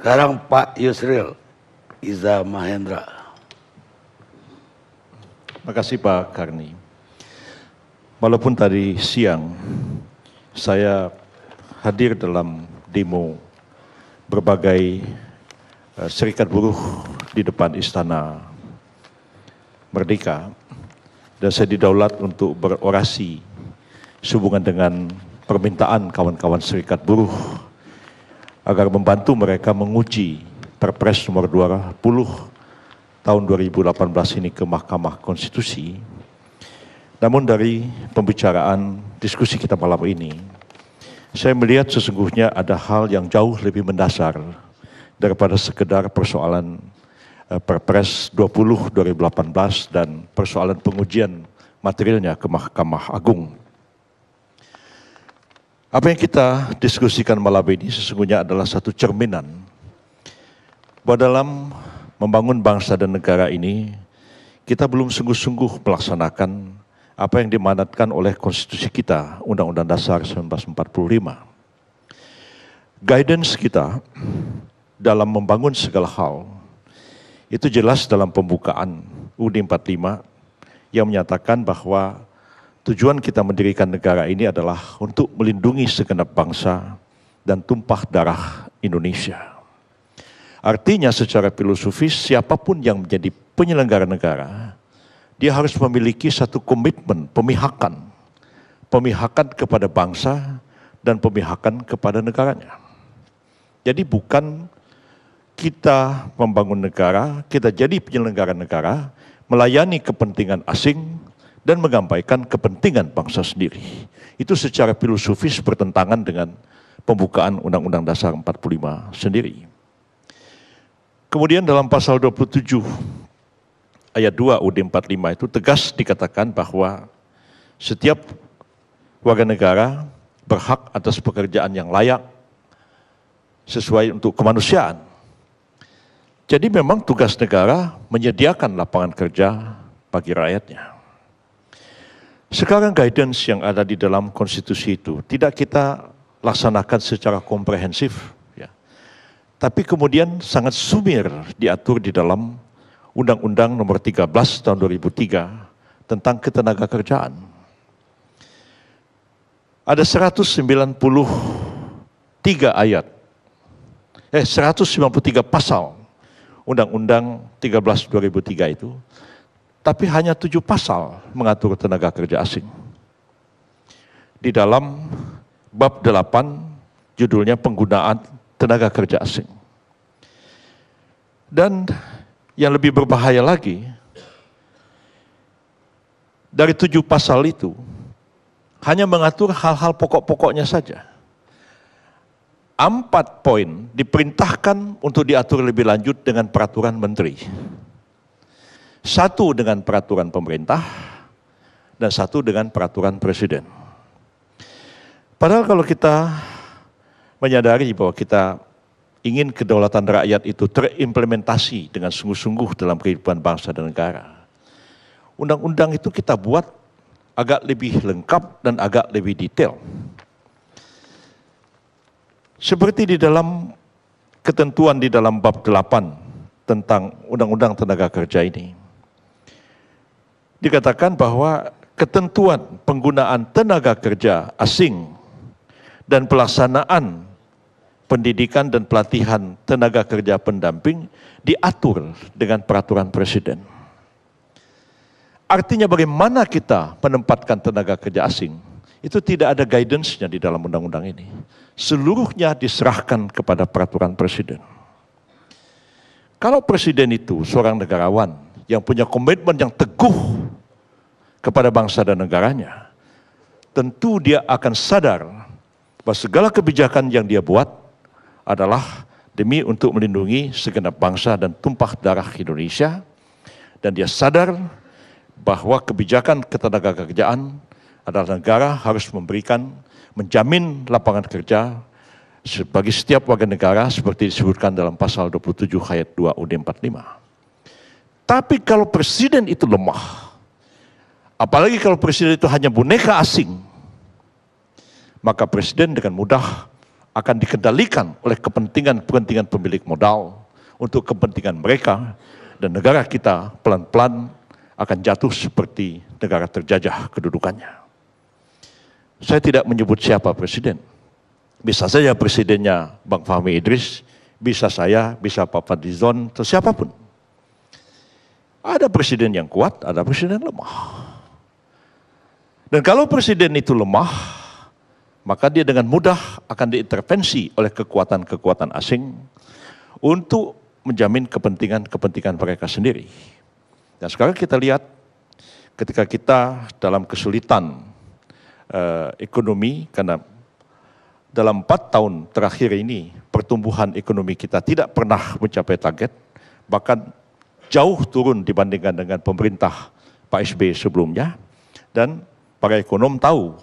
Sekarang Pak Yusril Iza Mahendra. Terima kasih Pak Karni. Walaupun tadi siang saya hadir dalam demo berbagai serikat buruh di depan Istana Merdeka, dan saya didaulat untuk berorasi sehubungan dengan permintaan kawan-kawan serikat buruh agar membantu mereka menguji Perpres nomor 20 tahun 2018 ini ke Mahkamah Konstitusi. Namun dari pembicaraan diskusi kita malam ini, saya melihat sesungguhnya ada hal yang jauh lebih mendasar daripada sekedar persoalan Perpres 20 2018 dan persoalan pengujian materialnya ke Mahkamah Agung. Apa yang kita diskusikan malam ini sesungguhnya adalah satu cerminan bahwa dalam membangun bangsa dan negara ini, kita belum sungguh-sungguh melaksanakan apa yang dimandatkan oleh konstitusi kita, Undang-Undang Dasar 1945. Guidance kita dalam membangun segala hal, itu jelas dalam pembukaan UUD 45 yang menyatakan bahwa tujuan kita mendirikan negara ini adalah untuk melindungi segenap bangsa dan tumpah darah Indonesia. Artinya secara filosofis siapapun yang menjadi penyelenggara negara, dia harus memiliki satu komitmen pemihakan kepada bangsa dan pemihakan kepada negaranya. Jadi bukan kita membangun negara, kita jadi penyelenggara negara, melayani kepentingan asing dan mengabaikan kepentingan bangsa sendiri. Itu secara filosofis bertentangan dengan pembukaan Undang-Undang Dasar 45 sendiri. Kemudian dalam pasal 27 ayat 2 UUD 45 itu tegas dikatakan bahwa setiap warga negara berhak atas pekerjaan yang layak sesuai untuk kemanusiaan. Jadi memang tugas negara menyediakan lapangan kerja bagi rakyatnya. Sekarang guidance yang ada di dalam konstitusi itu tidak kita laksanakan secara komprehensif, tapi kemudian sangat sumir diatur di dalam Undang-Undang nomor 13 tahun 2003 tentang ketenagakerjaan. Ada 193 pasal Undang-Undang 13 2003 itu, tapi hanya 7 pasal mengatur tenaga kerja asing. Di dalam bab 8 judulnya penggunaan tenaga kerja asing. Dan yang lebih berbahaya lagi, dari 7 pasal itu hanya mengatur hal-hal pokok-pokoknya saja. 4 poin diperintahkan untuk diatur lebih lanjut dengan peraturan menteri. 1 dengan peraturan pemerintah dan 1 dengan peraturan presiden. Padahal kalau kita menyadari bahwa kita ingin kedaulatan rakyat itu terimplementasi dengan sungguh-sungguh dalam kehidupan bangsa dan negara, undang-undang itu kita buat agak lebih lengkap dan agak lebih detail. Seperti di dalam ketentuan di dalam bab 8 tentang Undang-Undang Tenaga Kerja ini, dikatakan bahwa ketentuan penggunaan tenaga kerja asing dan pelaksanaan pendidikan dan pelatihan tenaga kerja pendamping diatur dengan peraturan presiden. Artinya bagaimana kita menempatkan tenaga kerja asing, itu tidak ada guidance-nya di dalam undang-undang ini. Seluruhnya diserahkan kepada peraturan presiden. Kalau presiden itu seorang negarawan yang punya komitmen yang teguh kepada bangsa dan negaranya, tentu dia akan sadar bahwa segala kebijakan yang dia buat adalah demi untuk melindungi segenap bangsa dan tumpah darah Indonesia, dan dia sadar bahwa kebijakan ketenagakerjaan adalah negara harus menjamin lapangan kerja bagi setiap warga negara seperti disebutkan dalam pasal 27 ayat 2 UUD 45. Tapi kalau presiden itu lemah, apalagi kalau presiden itu hanya boneka asing, maka presiden dengan mudah akan dikendalikan oleh kepentingan-kepentingan pemilik modal untuk kepentingan mereka, dan negara kita pelan-pelan akan jatuh seperti negara terjajah kedudukannya. Saya tidak menyebut siapa presiden. Bisa saja presidennya Bang Fahmi Idris, bisa saya, bisa Pak Fadlizon, atau siapapun. Ada presiden yang kuat, ada presiden lemah. Dan kalau presiden itu lemah, maka dia dengan mudah akan diintervensi oleh kekuatan-kekuatan asing untuk menjamin kepentingan-kepentingan mereka sendiri. Dan sekarang kita lihat ketika kita dalam kesulitan ekonomi, karena dalam 4 tahun terakhir ini pertumbuhan ekonomi kita tidak pernah mencapai target, bahkan jauh turun dibandingkan dengan pemerintah Pak SBY sebelumnya, dan para ekonom tahu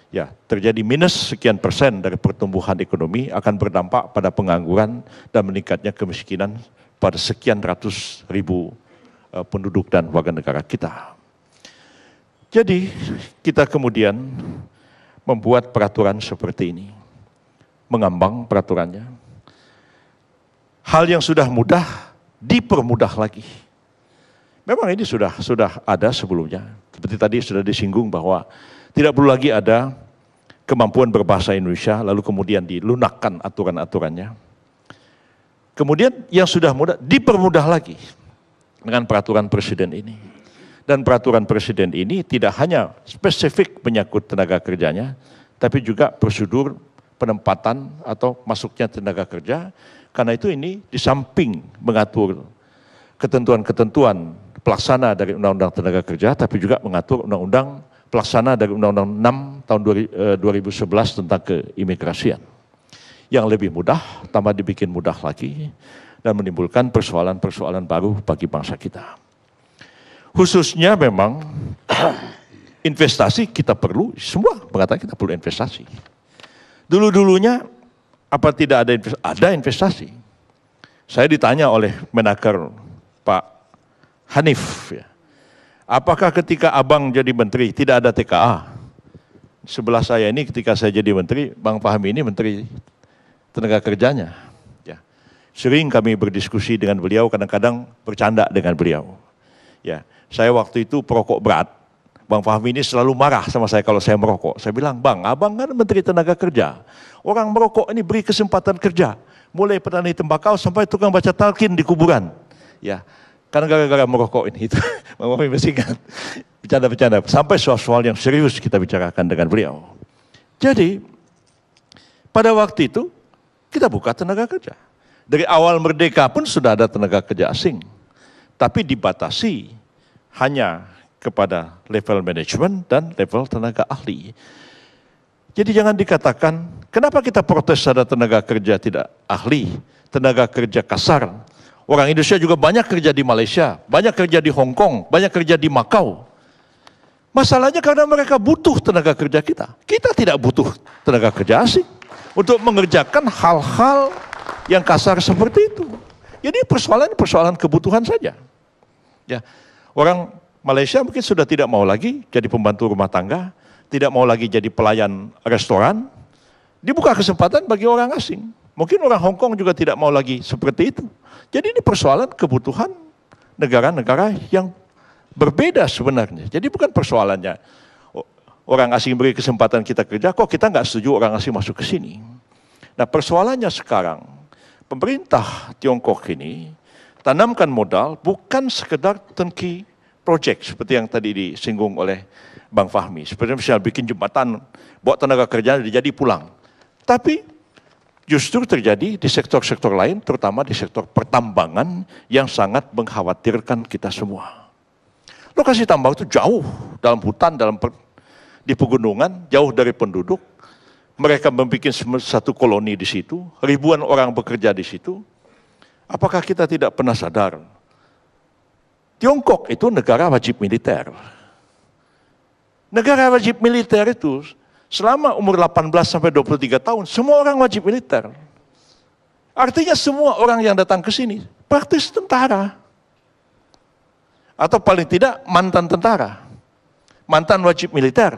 ya terjadi minus sekian persen dari pertumbuhan ekonomi akan berdampak pada pengangguran dan meningkatnya kemiskinan pada sekian ratus ribu penduduk dan warga negara kita. Jadi kita kemudian membuat peraturan seperti ini, mengambang peraturannya. Hal yang sudah mudah dipermudah lagi. Memang ini sudah ada sebelumnya. Seperti tadi sudah disinggung bahwa tidak perlu lagi ada kemampuan berbahasa Indonesia lalu kemudian dilunakkan aturan-aturannya. Kemudian yang sudah mudah dipermudah lagi dengan peraturan presiden ini. Dan peraturan presiden ini tidak hanya spesifik menyangkut tenaga kerjanya, tapi juga prosedur penempatan atau masuknya tenaga kerja. Karena itu ini di samping mengatur ketentuan-ketentuan pelaksana dari Undang-Undang Tenaga Kerja, tapi juga mengatur undang-undang pelaksana dari Undang-Undang 6 tahun 2011 tentang keimigrasian. Yang lebih mudah, tambah dibikin mudah lagi, dan menimbulkan persoalan-persoalan baru bagi bangsa kita. Khususnya memang investasi kita perlu, semua mengatakan kita perlu investasi. Dulu-dulunya apa tidak ada investasi? Ada investasi. Saya ditanya oleh Menaker Pak Hanif, ya, apakah ketika abang jadi menteri tidak ada TKA? Sebelah saya ini ketika saya jadi menteri, Bang Fahmi ini menteri tenaga kerjanya. Ya. Sering kami berdiskusi dengan beliau, kadang-kadang bercanda dengan beliau. Ya. Saya waktu itu perokok berat. Bang Fahmi ini selalu marah sama saya kalau saya merokok. Saya bilang, Bang, abang kan menteri tenaga kerja. Orang merokok ini beri kesempatan kerja. Mulai petani tembakau sampai tukang baca talqin di kuburan. Ya, karena gara-gara merokok ini itu. Bang Fahmi mesti ingat. Bercanda-bercanda. Sampai soal-soal yang serius kita bicarakan dengan beliau. Jadi, pada waktu itu, kita buka tenaga kerja. Dari awal merdeka pun sudah ada tenaga kerja asing. Tapi dibatasi hanya kepada level manajemen dan level tenaga ahli. Jadi jangan dikatakan, kenapa kita protes ada tenaga kerja tidak ahli, tenaga kerja kasar. Orang Indonesia juga banyak kerja di Malaysia, banyak kerja di Hong Kong, banyak kerja di Macau. Masalahnya karena mereka butuh tenaga kerja kita. Kita tidak butuh tenaga kerja asing untuk mengerjakan hal-hal yang kasar seperti itu. Jadi persoalan kebutuhan saja. Ya, orang Malaysia mungkin sudah tidak mau lagi jadi pembantu rumah tangga, tidak mau lagi jadi pelayan restoran, dibuka kesempatan bagi orang asing. Mungkin orang Hong Kong juga tidak mau lagi seperti itu. Jadi ini persoalan kebutuhan negara-negara yang berbeda sebenarnya. Jadi bukan persoalannya orang asing beri kesempatan kita kerja, kok kita nggak setuju orang asing masuk ke sini. Nah persoalannya sekarang, pemerintah Tiongkok ini tanamkan modal bukan sekedar turnkey project seperti yang tadi disinggung oleh Bang Fahmi. Seperti misalnya bikin jembatan, buat tenaga kerja jadi pulang. Tapi justru terjadi di sektor-sektor lain, terutama di sektor pertambangan yang sangat mengkhawatirkan kita semua. Lokasi tambang itu jauh, dalam hutan, di pegunungan, jauh dari penduduk. Mereka membuat satu koloni di situ, ribuan orang bekerja di situ. Apakah kita tidak pernah sadar? Tiongkok itu negara wajib militer. Negara wajib militer itu selama umur 18 sampai 23 tahun, semua orang wajib militer. Artinya semua orang yang datang ke sini praktis tentara. Atau paling tidak mantan tentara. Mantan wajib militer.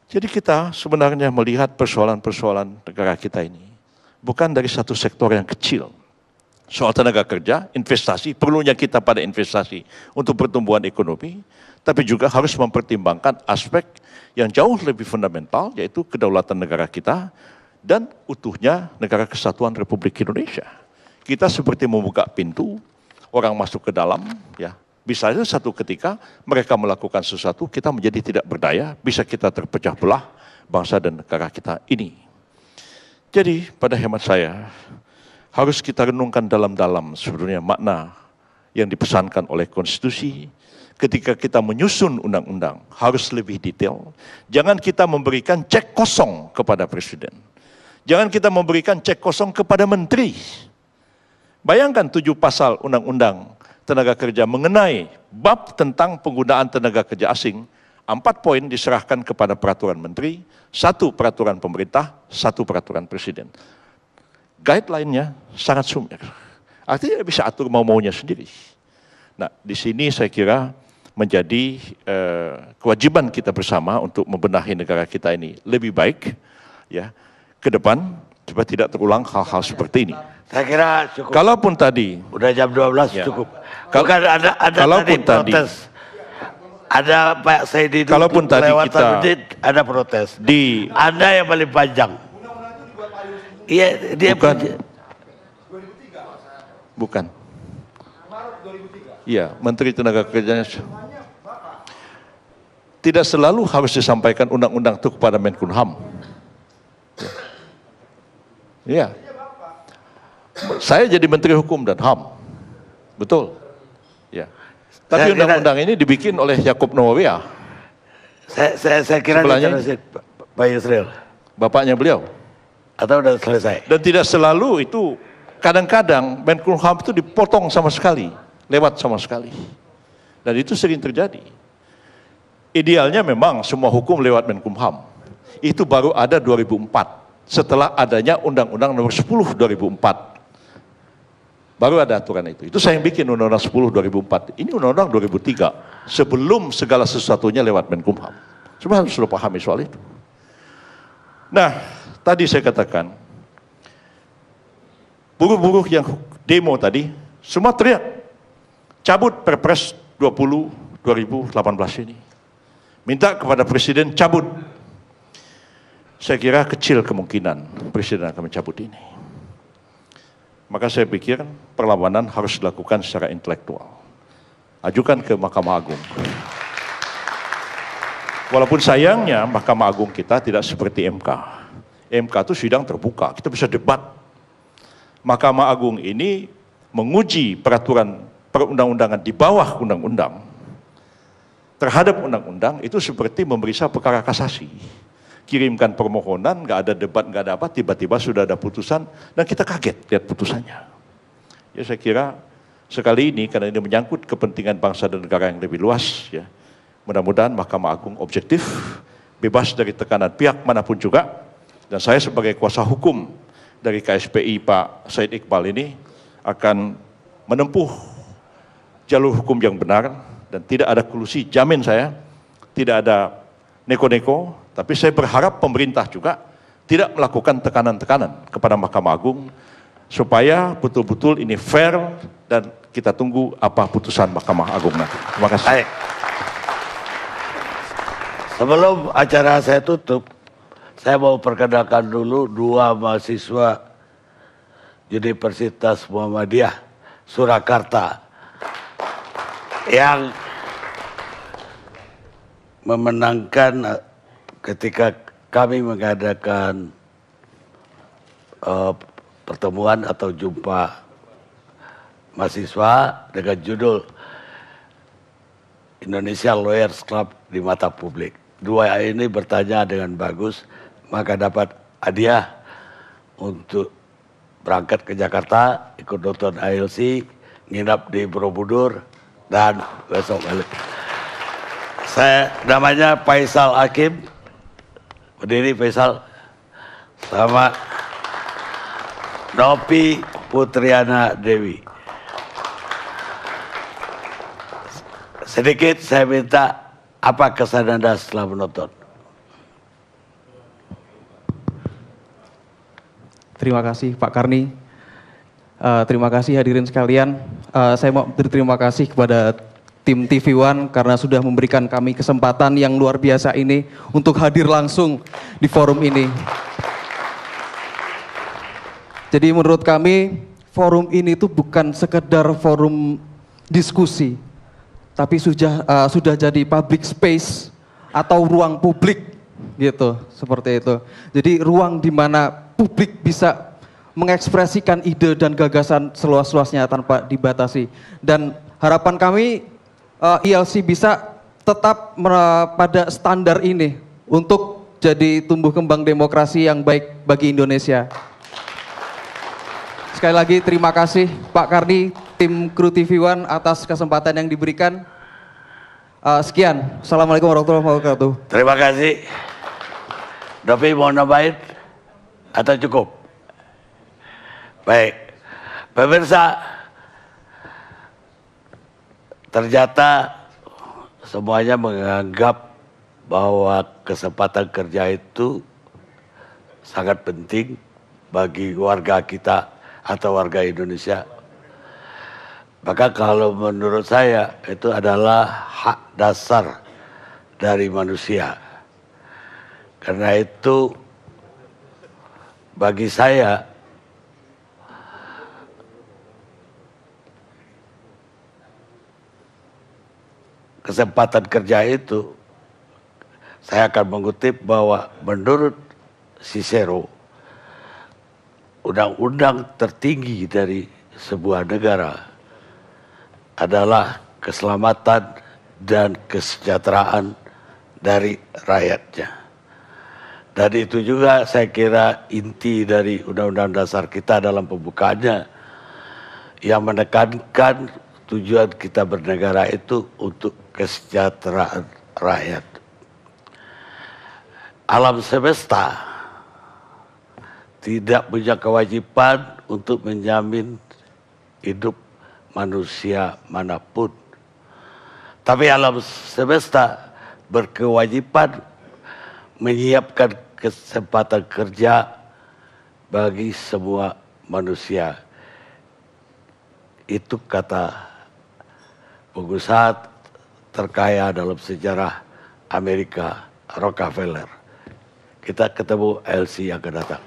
Jadi kita sebenarnya melihat persoalan-persoalan negara kita ini bukan dari satu sektor yang kecil. Soal tenaga kerja, investasi, perlunya kita pada investasi untuk pertumbuhan ekonomi, tapi juga harus mempertimbangkan aspek yang jauh lebih fundamental, yaitu kedaulatan negara kita dan utuhnya negara kesatuan Republik Indonesia. Kita seperti membuka pintu, orang masuk ke dalam, ya. Bisa saja satu ketika mereka melakukan sesuatu, kita menjadi tidak berdaya, bisa kita terpecah belah bangsa dan negara kita ini. Jadi pada hemat saya, harus kita renungkan dalam-dalam sebenarnya makna yang dipesankan oleh konstitusi. Ketika kita menyusun undang-undang, harus lebih detail. Jangan kita memberikan cek kosong kepada presiden. Jangan kita memberikan cek kosong kepada menteri. Bayangkan 7 pasal undang-undang tenaga kerja mengenai bab tentang penggunaan tenaga kerja asing, 4 poin diserahkan kepada peraturan menteri, 1 peraturan pemerintah, 1 peraturan presiden. Guideline-nya sangat sumir. Artinya bisa atur mau-maunya sendiri. Nah, di sini saya kira menjadi kewajiban kita bersama untuk membenahi negara kita ini lebih baik, ya, ke depan supaya tidak terulang hal-hal seperti ini. Saya kira cukup. Kalaupun tadi Udah jam 12 ya. cukup. Bukan ada Kalaupun tadi protes. Ada Pak Saidi dulu Kalaupun tadi lewat kita menit, ada protes. di Anda yang paling panjang. Iya, dia bukan. Iya, Menteri Tenaga Kerjanya tidak selalu harus disampaikan undang-undang itu kepada Menkumham. Iya. Saya jadi Menteri Hukum dan HAM. Betul. Ya. Tapi undang-undang ini dibikin oleh Yaakob Nawawiya. Saya kira diterusin Pak Yusril. Bapaknya beliau. Atau udah selesai? Dan tidak selalu itu, kadang-kadang Menkumham itu dipotong sama sekali, lewat sama sekali. Dan itu sering terjadi. Idealnya memang semua hukum lewat Menkumham. Itu baru ada 2004, setelah adanya Undang-Undang Nomor 10 2004. Baru ada aturan itu. Itu saya yang bikin Undang-Undang 10 2004. Ini Undang-Undang 2003. Sebelum segala sesuatunya lewat Menkumham. Semua harus sudah pahami soal itu. Nah, tadi saya katakan, buruh-buruh yang demo tadi, semua teriak, cabut Perpres 20 2018 ini. Minta kepada Presiden cabut. Saya kira kecil kemungkinan Presiden akan mencabut ini. Maka saya pikir perlawanan harus dilakukan secara intelektual. Ajukan ke Mahkamah Agung. Walaupun sayangnya Mahkamah Agung kita tidak seperti MK. MK itu sidang terbuka, kita bisa debat. Mahkamah Agung ini menguji peraturan perundang-undangan di bawah undang-undang. Terhadap undang-undang itu seperti memeriksa perkara kasasi. Kirimkan permohonan, nggak ada debat, nggak ada apa, tiba-tiba sudah ada putusan, dan kita kaget lihat putusannya. Ya saya kira sekali ini, karena ini menyangkut kepentingan bangsa dan negara yang lebih luas, ya, mudah-mudahan Mahkamah Agung objektif, bebas dari tekanan pihak manapun juga, dan saya sebagai kuasa hukum dari KSPI Pak Said Iqbal ini akan menempuh jalur hukum yang benar, dan tidak ada kolusi, jamin saya, tidak ada neko-neko. Tapi saya berharap pemerintah juga tidak melakukan tekanan-tekanan kepada Mahkamah Agung supaya betul-betul ini fair dan kita tunggu apa putusan Mahkamah Agung nanti. Terima kasih. Baik. Sebelum acara saya tutup, saya mau perkenalkan dulu 2 mahasiswa Universitas Muhammadiyah Surakarta yang memenangkan ketika kami mengadakan pertemuan atau jumpa mahasiswa dengan judul Indonesia Lawyers Club di mata publik. 2 ini bertanya dengan bagus, maka dapat hadiah untuk berangkat ke Jakarta, ikut nonton ILC, nginap di Borobudur, dan besok balik. Saya namanya Faisal Hakim. Berdiri Faisal sama Nopi Putriana Dewi. Sedikit saya minta, apa kesan Anda setelah menonton? Terima kasih Pak Karni. Terima kasih hadirin sekalian. Saya mau berterima kasih kepada tim TV One karena sudah memberikan kami kesempatan yang luar biasa ini untuk hadir langsung di forum ini. Jadi menurut kami forum ini tuh bukan sekedar forum diskusi, tapi sudah jadi public space atau ruang publik gitu, seperti itu. Jadi ruang di mana publik bisa mengekspresikan ide dan gagasan seluas-luasnya tanpa dibatasi. Dan harapan kami ILC bisa tetap pada standar ini untuk jadi tumbuh kembang demokrasi yang baik bagi Indonesia. Sekali lagi terima kasih Pak Karni, tim kru TV One atas kesempatan yang diberikan. Sekian, Assalamualaikum warahmatullahi wabarakatuh. Terima kasih. Dovi mau nambahin atau cukup? Baik, pemirsa, ternyata semuanya menganggap bahwa kesempatan kerja itu sangat penting bagi warga kita atau warga Indonesia. Maka kalau menurut saya itu adalah hak dasar dari manusia. Karena itu bagi saya kesempatan kerja itu saya akan mengutip bahwa menurut Cicero undang-undang tertinggi dari sebuah negara adalah keselamatan dan kesejahteraan dari rakyatnya. Dan itu juga saya kira inti dari Undang-Undang Dasar kita dalam pembukaannya yang menekankan tujuan kita bernegara itu untuk kesejahteraan rakyat. Alam semesta tidak punya kewajiban untuk menjamin hidup manusia manapun. Tapi alam semesta berkewajiban menyiapkan kesempatan kerja bagi semua manusia. Itu kata pengusaha terkaya dalam sejarah Amerika, Rockefeller. Kita ketemu LC yang akan datang.